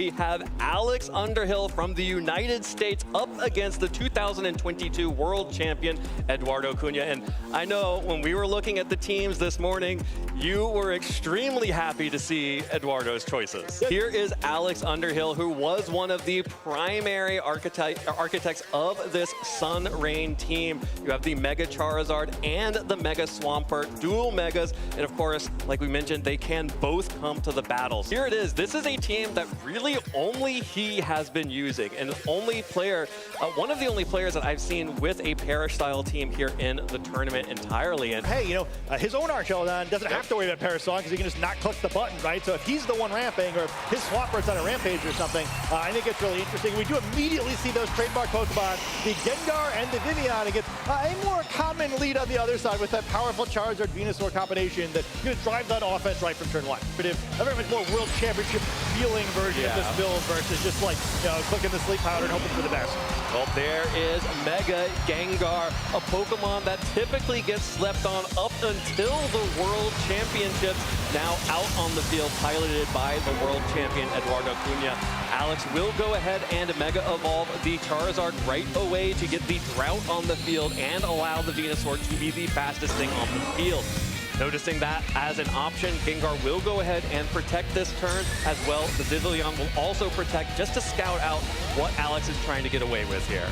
We have Alex Underhill from the United States up against the 2022 world champion, Eduardo Cunha. And I know when we were looking at the teams this morning, you were extremely happy to see Eduardo's choices. Here is Alex Underhill, who was one of the primary architects of this Sun Rain team. You have the Mega Charizard and the Mega Swampert, dual Megas. And of course, like we mentioned, they can both come to the battles. Here it is. This is a team that really only he has been using, and only player, one of the only players that I've seen with a Perish-style team here in the tournament entirely. And hey, you know, his own Archeladon doesn't have to worry about Perish because he can just not click the button, right? So if he's the one ramping, or if his Swampert's on a rampage or something, I think it's really interesting. We do immediately see those trademark Pokemon, the Gengar and the Vivian, against a more common lead on the other side with that powerful Charizard Venusaur combination that drives that offense right from turn one. But if a very much more World Championship feeling version of this build versus just like, you know, clicking the sleep powder and hoping for the best. Well, there is Mega Gengar, a Pokemon that typically gets slept on up until the World Championships. Now out on the field, piloted by the world champion Eduardo Cunha. Alex will go ahead and Mega Evolve the Charizard right away to get the drought on the field and allow the Venusaur to be the fastest thing on the field. Noticing that as an option, Gengar will go ahead and protect this turn as well. The Vivillon will also protect just to scout out what Alex is trying to get away with here.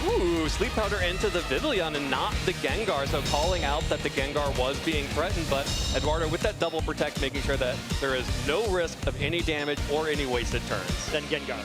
Ooh, Sleep Powder into the Vivillon and not the Gengar, so calling out that the Gengar was being threatened, but Eduardo with that double protect, making sure that there is no risk of any damage or any wasted turns. Then Gengar.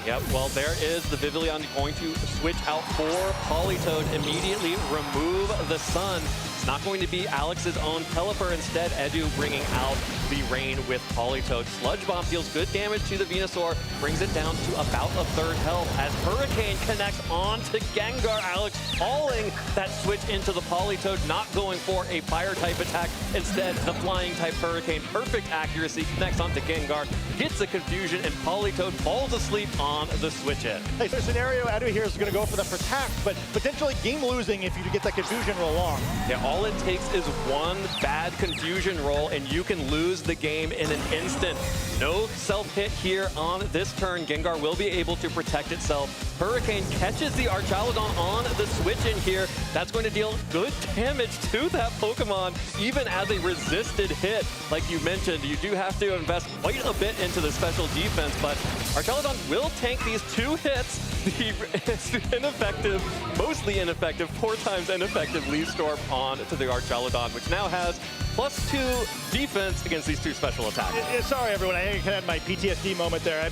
Yep, well, there is the Vivillon going to switch out for Politoed, immediately remove the Sun. It's not going to be Alex's own Pelipper. Instead, Edu bringing out the Rain with Politoed. Sludge Bomb deals good damage to the Venusaur, brings it down to about a third health as Hurricane connects onto Gengar. Alex calling that switch into the Politoed, not going for a Fire-type attack. Instead, the Flying-type Hurricane, perfect accuracy, connects onto Gengar, gets a confusion, and Politoed falls asleep on the switch in. Hey, so scenario, Edu here is going to go for the protect, but potentially game losing if you get that confusion roll on. Yeah, all it takes is one bad confusion roll and you can lose the game in an instant. No self-hit here on this turn. Gengar will be able to protect itself. Hurricane catches the Archaludon on the switch in here. That's going to deal good damage to that Pokemon, even as a resisted hit. Like you mentioned, you do have to invest quite a bit into the special defense, but Archaludon will tank these two hits. The ineffective, mostly ineffective, 4 times ineffective Leaf Storm on to the Archaludon, which now has +2 defense against these 2 special attacks. Sorry, everyone. I think I had my PTSD moment there.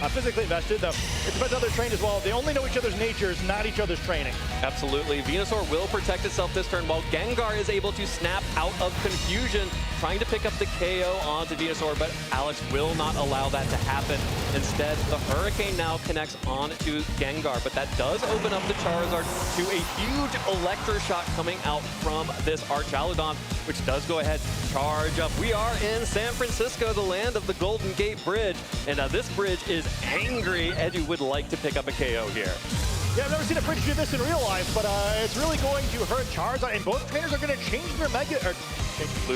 I'm physically invested, though. It depends how they're trained as well. They only know each other's natures, not each other's training. Absolutely. Venusaur will protect itself this turn, while Gengar is able to snap out of confusion, trying to pick up the KO onto Venusaur, but Alex will not allow that to happen. Instead, the Hurricane now connects onto Gengar, but that does open up the Charizard to a huge Electro Shot coming out from this Archaludon, which does go ahead charge up. We are in San Francisco, the land of the Golden Gate Bridge, and this bridge is angry. Edu would like to pick up a KO here. Yeah, I've never seen a bridge do this in real life, but it's really going to hurt Charizard, and both trainers are going to change their Mega, or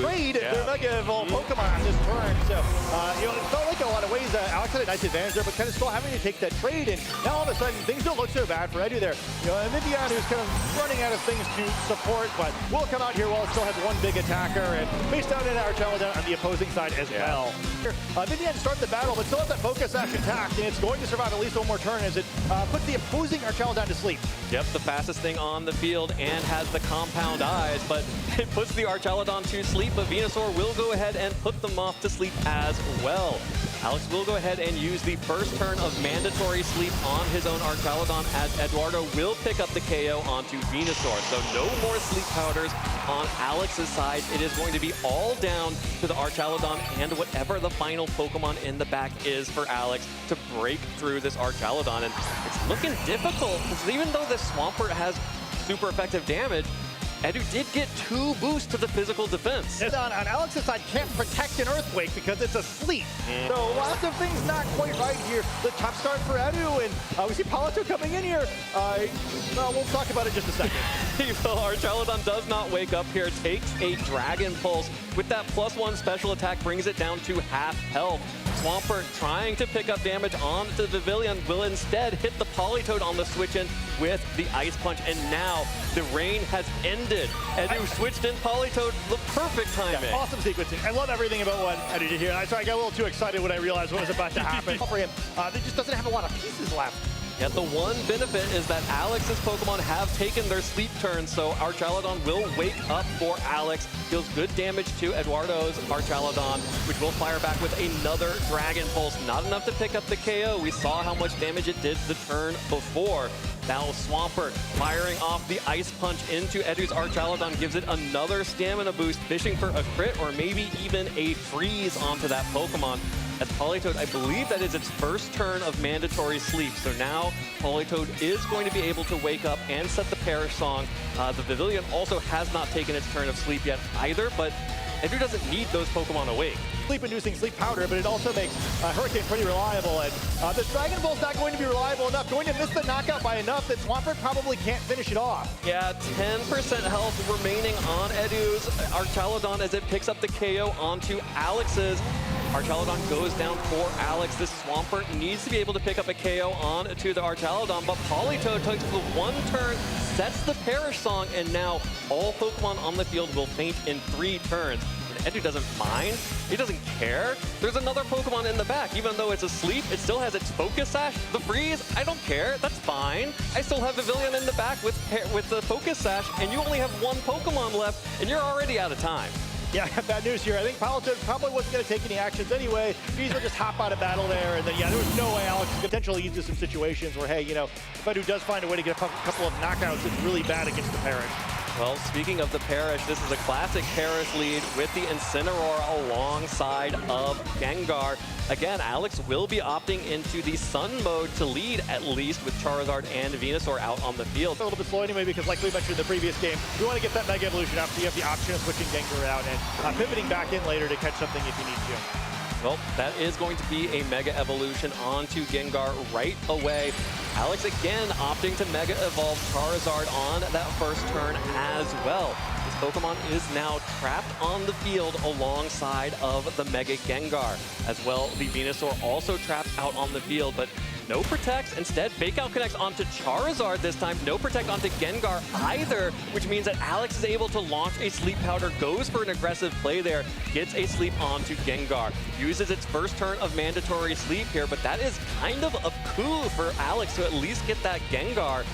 trade their Mega Evolved Pokemon this turn. So, you know, it felt like in a lot of ways Alex had a nice advantage there, but kind of still having to take that trade, and now all of a sudden things don't look so bad for Edu there. You know, and Vivian, who's kind of running out of things to support, but will come out here while it still has one big attacker, and face down in Archaludon on the opposing side as well. Vivian started the battle, but still has that focus action attack, and it's going to survive at least one more turn as it puts the opposing Archaludon to sleep. Yep, the fastest thing on the field and has the compound eyes, but it puts the Archaludon to sleep, but Venusaur will go ahead and put them off to sleep as well. Alex will go ahead and use the first turn of mandatory sleep on his own Archaludon as Eduardo will pick up the KO onto Venusaur. So no more sleep powders on Alex's side. It is going to be all down to the Archaludon and whatever the final Pokemon in the back is for Alex to break through this Archaludon. And it's looking difficult because even though the Swampert has super effective damage, Edu did get 2 boosts to the physical defense. On Alex's side, can't protect an Earthquake because it's asleep. So lots of things not quite right here. The tough start for Edu, and we see Politoed coming in here. We'll talk about it in just a second. Archaludon does not wake up here, takes a Dragon Pulse, with that +1 special attack brings it down to half health. Swampert trying to pick up damage on the Pavilion will instead hit the Politoed on the switch-in with the Ice Punch, and now the rain has ended. Edu switched in Politoed, the perfect timing. Yeah, awesome sequencing. I love everything about what Edu did here. I got a little too excited when I realized what was about to happen. For him, he just doesn't have a lot of pieces left. Yeah, the one benefit is that Alex's Pokemon have taken their sleep turn, so Archaludon will wake up for Alex. Deals good damage to Eduardo's Archaludon, which will fire back with another Dragon Pulse. Not enough to pick up the KO. We saw how much damage it did the turn before. Now Swampert firing off the Ice Punch into Edu's Archaludon gives it another stamina boost, fishing for a crit or maybe even a freeze onto that Pokemon. As Politoed, I believe that is its first turn of mandatory sleep. So now Politoed is going to be able to wake up and set the Perish Song. The Pavilion also has not taken its turn of sleep yet either, but Edu doesn't need those Pokemon awake. Sleep-inducing sleep powder, but it also makes Hurricane pretty reliable. And this Dragon Ball's not going to be reliable enough. Going to miss the knockout by enough that Swampert probably can't finish it off. Yeah, 10% health remaining on Edu's Archaludon as it picks up the KO onto Alex's. Archaludon goes down for Alex. This Swampert needs to be able to pick up a KO on to the Archaludon, but Politoed takes the one turn, sets the Perish Song, and now all Pokemon on the field will faint in 3 turns. And Edu doesn't mind. He doesn't care. There's another Pokemon in the back. Even though it's asleep, it still has its Focus Sash. The freeze, I don't care. That's fine. I still have Pavilion in the back with the Focus Sash, and you only have 1 Pokemon left, and you're already out of time. Yeah, bad news here. I think Politoed probably wasn't going to take any actions anyway. He's going to just hop out of battle there. And then, yeah, there was no way Alex could potentially use this in situations where, hey, you know, if Edu does find a way to get a couple of knockouts, it's really bad against the Perish. Well, speaking of the Perish, this is a classic Perish lead with the Incineroar alongside of Gengar. Again, Alex will be opting into the Sun mode to lead, at least with Charizard and Venusaur out on the field. A little bit slow anyway, because like we mentioned in the previous game, you want to get that Mega Evolution up, so you have the option of switching Gengar out and pivoting back in later to catch something if you need to. Well, that is going to be a Mega Evolution onto Gengar right away. Alex again opting to Mega Evolve Charizard on that first turn as well. This Pokemon is now trapped on the field alongside of the Mega Gengar. As well, the Venusaur also trapped out on the field, but no Protects. Instead, Fake Out connects onto Charizard this time. No Protect onto Gengar either, which means that Alex is able to launch a Sleep Powder, goes for an aggressive play there, gets a Sleep onto Gengar. Uses its first turn of mandatory sleep here, but that is kind of a coup for Alex to at least get that Gengar.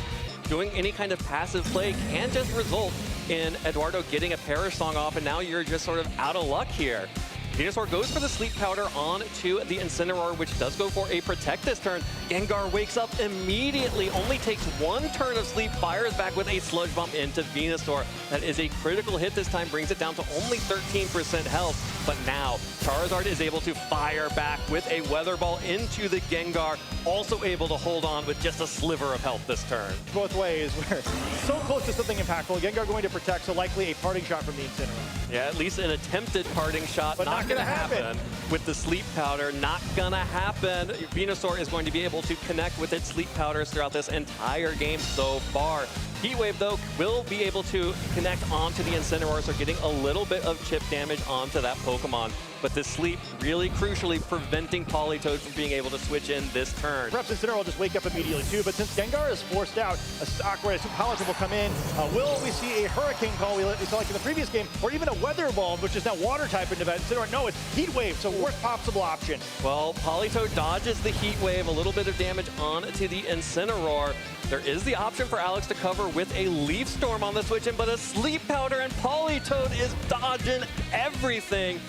Doing any kind of passive play can just result in Eduardo getting a Perish Song off, and now you're just sort of out of luck here. Venusaur goes for the Sleep Powder on to the Incineroar, which does go for a Protect this turn. Gengar wakes up immediately, only takes 1 turn of sleep, fires back with a Sludge Bomb into Venusaur. That is a critical hit this time, brings it down to only 13% health. But now, Charizard is able to fire back with a Weather Ball into the Gengar, also able to hold on with just a sliver of health this turn. Both ways, we're so close to something impactful. Gengar going to Protect, so likely a parting shot from the Incineroar. Yeah, at least an attempted parting shot. But not gonna happen. With the Sleep Powder, not gonna happen. Venusaur is going to be able to connect with its Sleep Powders throughout this entire game so far. Heat Wave, though, will be able to connect onto the Incineroar, so getting a little bit of chip damage onto that Pokemon. But this Sleep really crucially preventing Politoed from being able to switch in this turn. Perhaps Incineroar will just wake up immediately too, but since Gengar is forced out, a stock where Politoed will come in. Will we see a Hurricane Call we saw like in the previous game, or even a Weather Ball, which is now Water type into that Incineroar? No, it's Heat Wave, so worst possible option. Well, Politoed dodges the Heat Wave, a little bit of damage onto the Incineroar. There is the option for Alex to cover with a Leaf Storm on the switch in, but a Sleep Powder, and Politoed is dodging everything.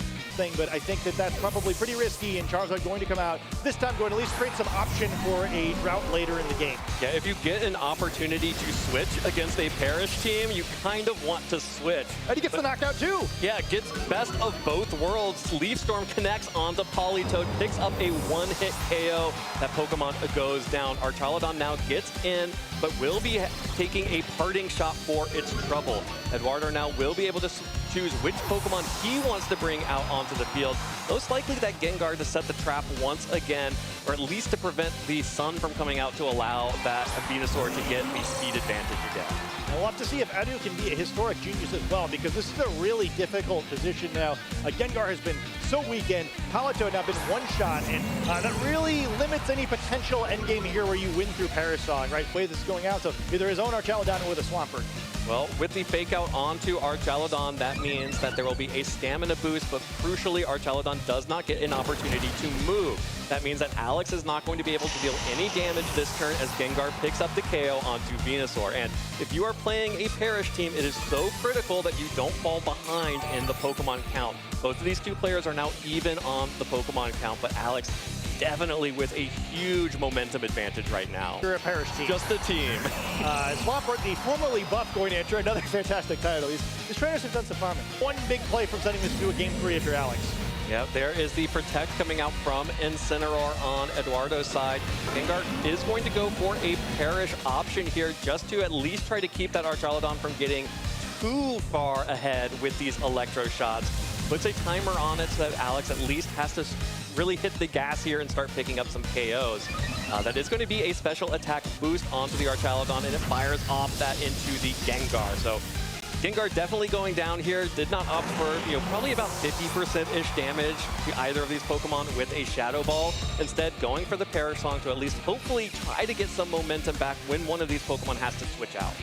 But I think that that's probably pretty risky, and Charizard going to come out this time, going to at least create some option for a drought later in the game. Yeah, if you get an opportunity to switch against a Perish team, you kind of want to switch. And he gets the knockout too. Yeah, gets best of both worlds. Leaf Storm connects onto Politoed, picks up a 1-hit KO. That Pokemon goes down. Archaludon now gets in, but will be taking a parting shot for its trouble. Eduardo now will be able to choose which Pokemon he wants to bring out onto the field. Most likely that Gengar to set the trap once again, or at least to prevent the Sun from coming out to allow that Venusaur to get the speed advantage again. And we'll have to see if Edu can be a historic genius as well, because this is a really difficult position now. Gengar has been so weakened. Palito now been one shot, and that really limits any potential endgame here where you win through Perish Song, right? The way this is going out, so either his own Archaludon or with a Swampert. Well, with the fake out onto Archaludon, that means that there will be a stamina boost, but crucially, Archaludon does not get an opportunity to move. That means that Alex is not going to be able to deal any damage this turn as Gengar picks up the KO onto Venusaur. And if you are playing a Perish team, it is so critical that you don't fall behind in the Pokemon count. Both of these two players are now even on the Pokemon count, but Alex definitely with a huge momentum advantage right now. You're a Perish team. Just a team. Swampert, the formerly buff, going to enter another fantastic title. These trainers have done some farming. One big play from sending this to a Game 3 if you're Alex. Yep, there is the Protect coming out from Incineroar on Eduardo's side. Gengar is going to go for a Perish option here just to at least try to keep that Archaludon from getting too far ahead with these Electro shots. Puts a timer on it so that Alex at least has to really hit the gas here and start picking up some KOs. That is going to be a special attack boost onto the Archaludon, and it fires off that into the Gengar. So Gengar definitely going down here. Did not opt for, probably about 50%-ish damage to either of these Pokemon with a Shadow Ball. Instead, going for the Perish Song to at least hopefully try to get some momentum back when one of these Pokemon has to switch out.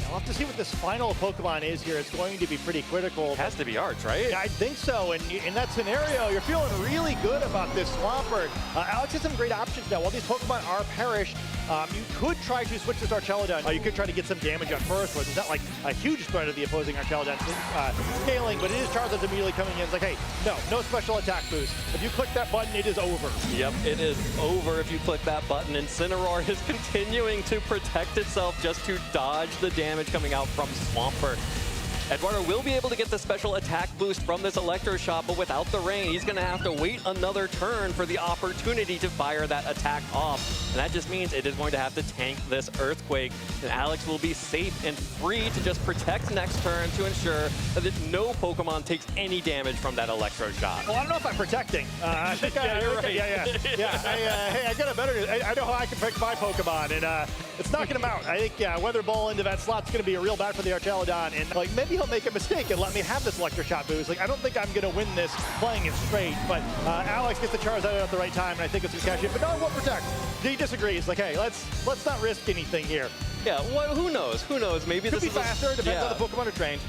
We'll have to see what this final Pokemon is here. It's going to be pretty critical. It has to be Arch, right? I think so. And in that scenario, you're feeling really good about this Swampert. Alex has some great options now. While these Pokemon are perished, you could try to switch this Archaludon. You could try to get some damage on first, but it's not like a huge threat of the opposing Archaludon scaling, but it is Charizard's immediately coming in. It's like, hey, no special attack boost. If you click that button, it is over. Yep, it is over if you click that button. Incineroar is continuing to protect itself just to dodge the damage coming out from Swampert. Eduardo will be able to get the special attack boost from this Electro Shot, but without the rain, he's going to have to wait another turn for the opportunity to fire that attack off. And that just means it is going to have to tank this Earthquake. And Alex will be safe and free to just protect next turn to ensure that no Pokemon takes any damage from that Electro Shot. Well, I don't know if I'm protecting. I think you're right. Hey, I got a better. I know how I can protect my Pokemon, and it's knocking them out. I think Weather Ball into that slot's going to be a real bad for the Archaludon, and like maybe he'll make a mistake and let me have this Electro Shot boost. Like, I don't think I'm going to win this playing it straight, but Alex gets the Charizard out at the right time, and I think it's going to catch it. But no, I won't protect. He disagrees. Like, hey, let's not risk anything here. Yeah, well, who knows? Who knows? Maybe Could this be is faster. Depends on the Pokemon are trained.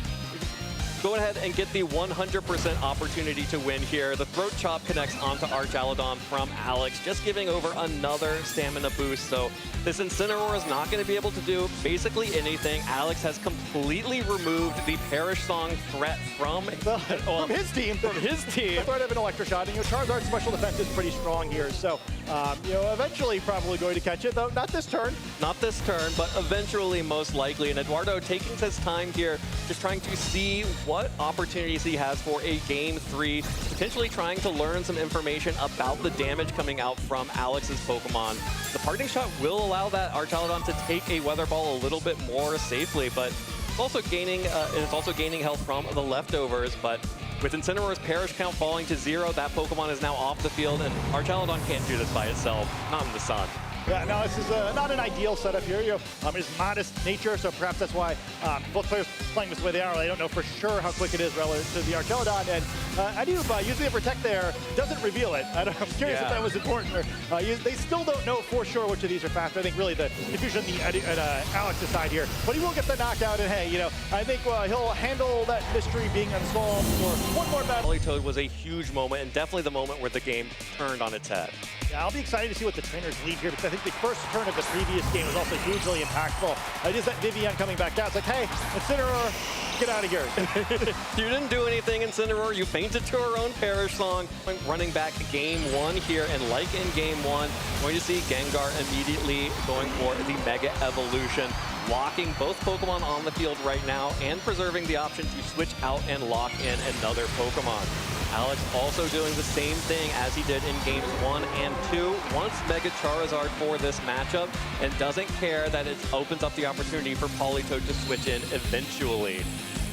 Go ahead and get the 100% opportunity to win here. The Throat Chop connects onto Archaludon from Alex, just giving over another stamina boost. So this Incineroar is not going to be able to do basically anything. Alex has completely removed the Perish Song threat from his team. From his team. The threat of an Electro Shot, and Charizard's special defense is pretty strong here. So, eventually probably going to catch it, though not this turn. Not this turn, but eventually most likely. And Eduardo taking his time here, just trying to see what opportunities he has for a Game 3, potentially trying to learn some information about the damage coming out from Alex's Pokemon. The Parting Shot will allow that Archaludon to take a Weather Ball a little bit more safely, but it's also gaining health from the leftovers. But with Incineroar's Perish count falling to 0, that Pokemon is now off the field, and Archaludon can't do this by itself, not in the sun. Yeah, no, this is not an ideal setup here. It's modest nature, so perhaps that's why both players playing this way they are. They don't know for sure how quick it is relative to the Archaludon. And using a Protect there doesn't reveal it. I'm curious if that was important. Or, they still don't know for sure which of these are faster. I think really the confusion at Alex's side here. But he will get the knockout, and hey, I think he'll handle that mystery being unsolved for one more battle. Politoed was a huge moment, and definitely the moment where the game turned on its head. Yeah, I'll be excited to see what the trainers lead here, because I think the first turn of the previous game was also hugely impactful. Just that Vivian coming back out. It's like, hey, Incineroar, get out of here. You didn't do anything, Incineroar. You fainted to her own Perish Song. Running back Game 1 here, and like in Game 1, going to see Gengar immediately going for the Mega Evolution, locking both Pokemon on the field right now and preserving the option to switch out and lock in another Pokemon. Alex also doing the same thing as he did in Games 1 and 2. Wants Mega Charizard for this matchup and doesn't care that it opens up the opportunity for Politoed to switch in eventually.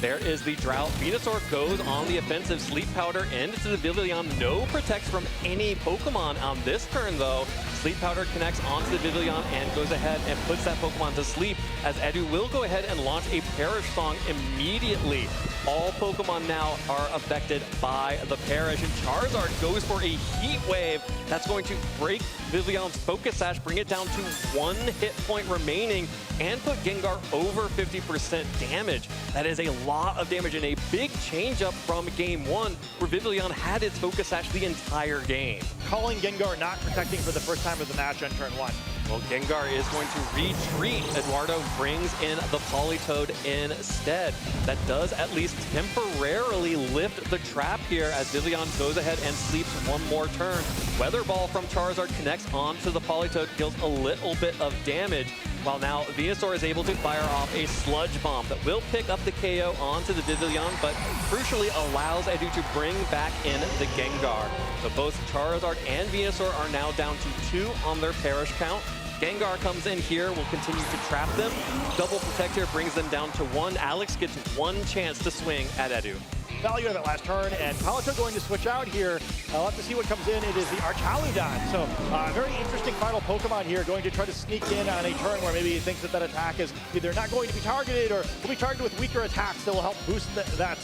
There is the Drought. Venusaur goes on the offensive. Sleep Powder into the Vivillon. No protects from any Pokemon on this turn, though. Sleep Powder connects onto the Vivillon and goes ahead and puts that Pokemon to sleep, as Edu will go ahead and launch a Perish Song immediately. All Pokemon now are affected by the Perish, and Charizard goes for a Heat Wave that's going to break Vivillon's Focus Sash, bring it down to 1 hit point remaining, and put Gengar over 50% damage. That is a lot of damage and a big change up from game 1, where Vivillon had its Focus Sash the entire game. Calling Gengar not protecting for the first time of the match on turn 1. Well, Gengar is going to retreat. Eduardo brings in the Politoed instead. That does at least temporarily lift the trap here as Vivillon goes ahead and sleeps one more turn. Weather Ball from Charizard connects onto the Politoed, deals a little bit of damage, while now Venusaur is able to fire off a Sludge Bomb that will pick up the KO onto the Vivillon, but crucially allows Edu to bring back in the Gengar. So both Charizard and Venusaur are now down to 2 on their Perish count. Gengar comes in here, will continue to trap them. Double Protect here brings them down to 1. Alex gets 1 chance to swing at Edu. Value of that last turn, and Politoed going to switch out here. I'll have to see what comes in. It is the Archaludon. So very interesting final Pokemon here, going to try to sneak in on a turn where maybe he thinks that that attack is either not going to be targeted or will be targeted with weaker attacks that will help boost that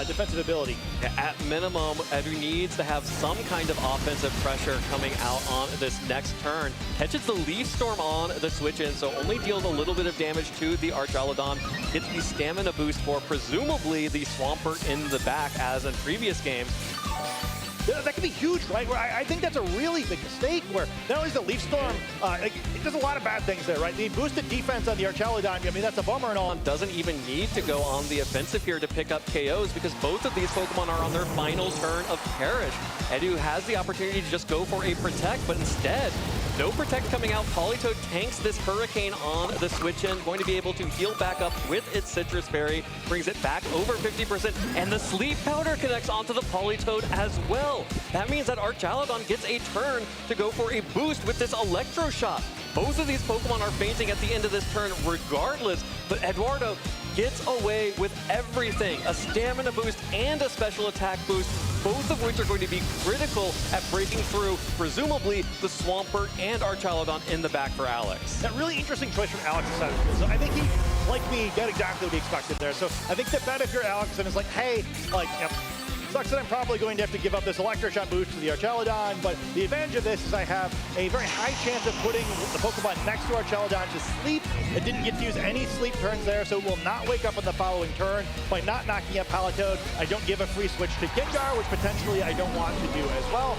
defensive ability. Yeah, at minimum, Edu needs to have some kind of offensive pressure coming out on this next turn. Catches the Leaf Storm on the switch in, so only deals a little bit of damage to the Archaludon. Gets the stamina boost for presumably the Swampert in the back as in previous games. Yeah, that could be huge, right? I think that's a really big mistake where not only is the Leaf Storm, it does a lot of bad things there, right? The boosted defense on the Archaludon, I mean, that's a bummer and all. Doesn't even need to go on the offensive here to pick up KOs because both of these Pokemon are on their final turn of Perish. Edu has the opportunity to just go for a Protect, but instead, no Protect coming out. Politoed tanks this Hurricane on the switch-in, going to be able to heal back up with its Citrus Berry, brings it back over 50%, and the Sleep Powder connects onto the Politoed as well. That means that Archaludon gets a turn to go for a boost with this Electro Shot. Both of these Pokemon are fainting at the end of this turn regardless, but Eduardo gets away with everything. A stamina boost and a special attack boost, both of which are going to be critical at breaking through, presumably, the Swampert and Archaludon in the back for Alex. That really interesting choice from Alex's side of the field. So I think he, like me, got exactly what he expected there. So I think the bet if you're Alex and it's like, hey, like, you know, sucks that I'm probably going to have to give up this Electro Shot boost to the Archaludon, but the advantage of this is I have a very high chance of putting the Pokemon next to Archaludon to sleep. It didn't get to use any sleep turns there, so it will not wake up on the following turn. By not knocking out Politoed, I don't give a free switch to Gengar, which potentially I don't want to do as well.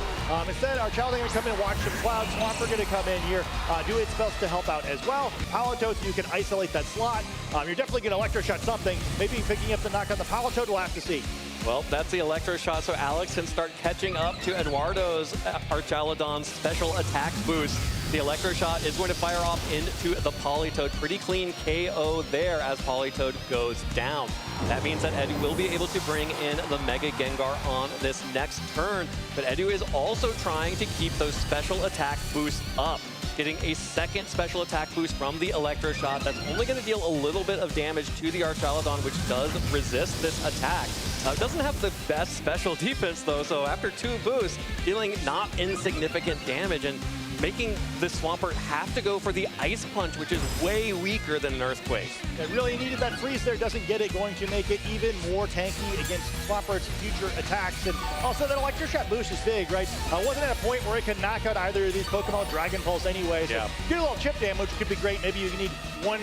Instead, Archaludon going to come in and watch some Clouds. Swampert going to come in here, do its spells to help out as well. Politoed, so you can isolate that slot. You're definitely going to Electro Shot something. Maybe picking up the knock on the Politoed, we'll have to see. Well, that's the Electro Shot, so Alex can start catching up to Eduardo's Archaludon's special attack boost. The Electro Shot is going to fire off into the Politoed. Pretty clean KO there as Politoed goes down. That means that Edu will be able to bring in the Mega Gengar on this next turn, but Edu is also trying to keep those special attack boosts up. Getting a second special attack boost from the Electro Shot that's only going to deal a little bit of damage to the Archaludon, which does resist this attack. It doesn't have the best special defense though, so after 2 boosts, dealing not insignificant damage and making the Swampert have to go for the Ice Punch, which is way weaker than an Earthquake. It really needed that freeze there, doesn't get it, going to make it even more tanky against Swampert's future attacks. And also that Electro Shot boost is big, right? Wasn't at a point where it could knock out either of these Pokemon with Dragon Pulse anyway. So yeah. Get a little chip damage, could be great. Maybe you need 1,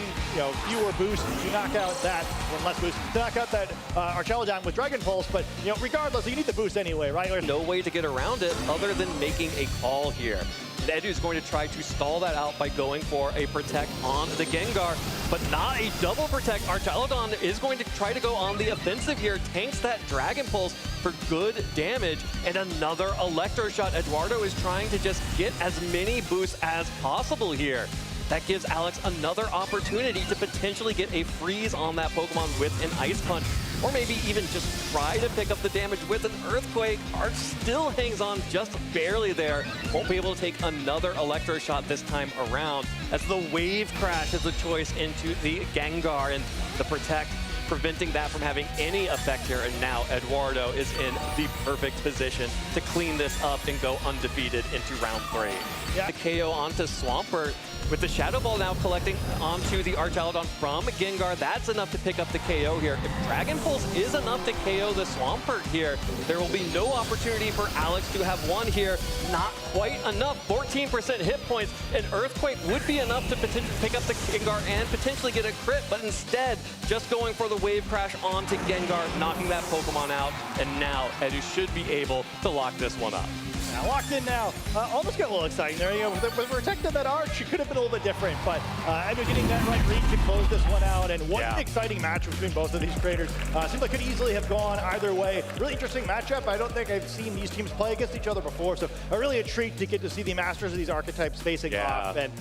fewer boosts to knock out that, 1 less boost, to knock out that Archaludon with Dragon Pulse. But, regardless, you need the boost anyway, right? There's no way to get around it other than making a call here. Edu is going to try to stall that out by going for a Protect on the Gengar, but not a double Protect. Archaludon is going to try to go on the offensive here, tanks that Dragon Pulse for good damage, and another Electro Shot. Eduardo is trying to just get as many boosts as possible here. That gives Alex another opportunity to potentially get a freeze on that Pokemon with an Ice Punch, or maybe even just try to pick up the damage with an Earthquake. Arch still hangs on just barely there. Won't be able to take another Electro Shot this time around, as the Wave Crash is the choice into the Gengar, and the Protect preventing that from having any effect here. And now Eduardo is in the perfect position to clean this up and go undefeated into round 3. Yeah. The KO onto Swampert, with the Shadow Ball now collecting onto the Archaludon from Gengar. That's enough to pick up the KO here. If Dragon Pulse is enough to KO the Swampert here, there will be no opportunity for Alex to have won here. Not quite enough. 14% hit points, and Earthquake would be enough to potentially pick up the Gengar and potentially get a crit, but instead, just going for the Wave Crash onto Gengar, knocking that Pokemon out, and now Edu should be able to lock this one up. Locked in now. Almost got a little exciting there. You know, with protecting that arch, it could have been a little bit different, but Edu getting that right read to close this one out. And what an exciting match between both of these traders. Seems like it could easily have gone either way. Really interesting matchup. I don't think I've seen these teams play against each other before, so really a treat to get to see the masters of these archetypes facing off. And